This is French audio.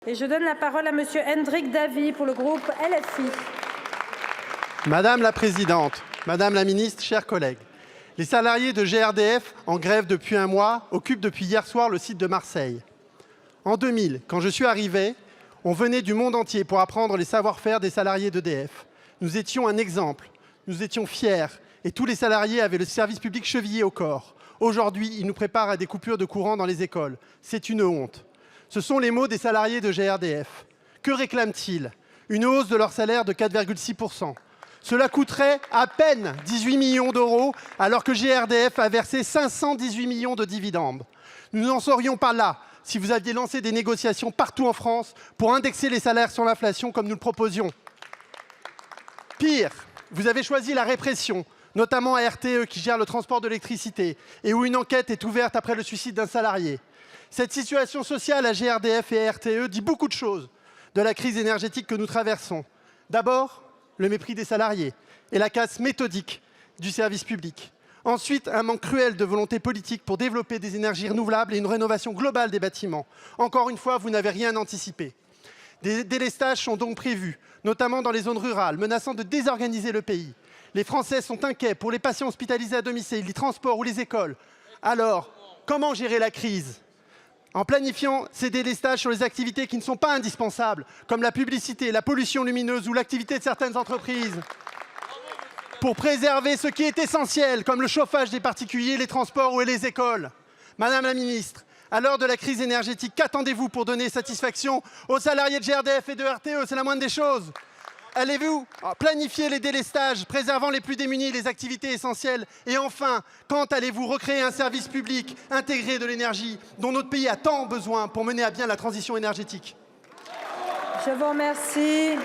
Et je donne la parole à Monsieur Hendrik Davy pour le groupe LFI. Madame la Présidente, Madame la Ministre, chers collègues, les salariés de GRDF, en grève depuis un mois, occupent depuis hier soir le site de Marseille. En 2000, quand je suis arrivé, on venait du monde entier pour apprendre les savoir-faire des salariés d'EDF. Nous étions un exemple, nous étions fiers, et tous les salariés avaient le service public chevillé au corps. Aujourd'hui, ils nous préparent à des coupures de courant dans les écoles. C'est une honte. Ce sont les mots des salariés de GRDF. Que réclament-ils? Une hausse de leur salaire de 4,6%. Cela coûterait à peine 18 millions d'euros, alors que GRDF a versé 518 millions de dividendes. Nous n'en serions pas là si vous aviez lancé des négociations partout en France pour indexer les salaires sur l'inflation comme nous le proposions. Pire, vous avez choisi la répression, notamment à RTE qui gère le transport de l'électricité et où une enquête est ouverte après le suicide d'un salarié. Cette situation sociale à GRDF et à RTE dit beaucoup de choses de la crise énergétique que nous traversons. D'abord, le mépris des salariés et la casse méthodique du service public. Ensuite, un manque cruel de volonté politique pour développer des énergies renouvelables et une rénovation globale des bâtiments. Encore une fois, vous n'avez rien anticipé. Des délestages sont donc prévus, notamment dans les zones rurales, menaçant de désorganiser le pays. Les Français sont inquiets pour les patients hospitalisés à domicile, les transports ou les écoles. Alors, comment gérer la crise ? En planifiant ces délestages sur les activités qui ne sont pas indispensables, comme la publicité, la pollution lumineuse ou l'activité de certaines entreprises, pour préserver ce qui est essentiel, comme le chauffage des particuliers, les transports ou les écoles. Madame la Ministre, à l'heure de la crise énergétique, qu'attendez-vous pour donner satisfaction aux salariés de GRDF et de RTE? C'est la moindre des choses. Allez-vous planifier les délestages, préservant les plus démunis, les activités essentielles? Et enfin, quand allez-vous recréer un service public intégré de l'énergie dont notre pays a tant besoin pour mener à bien la transition énergétique? Je vous remercie.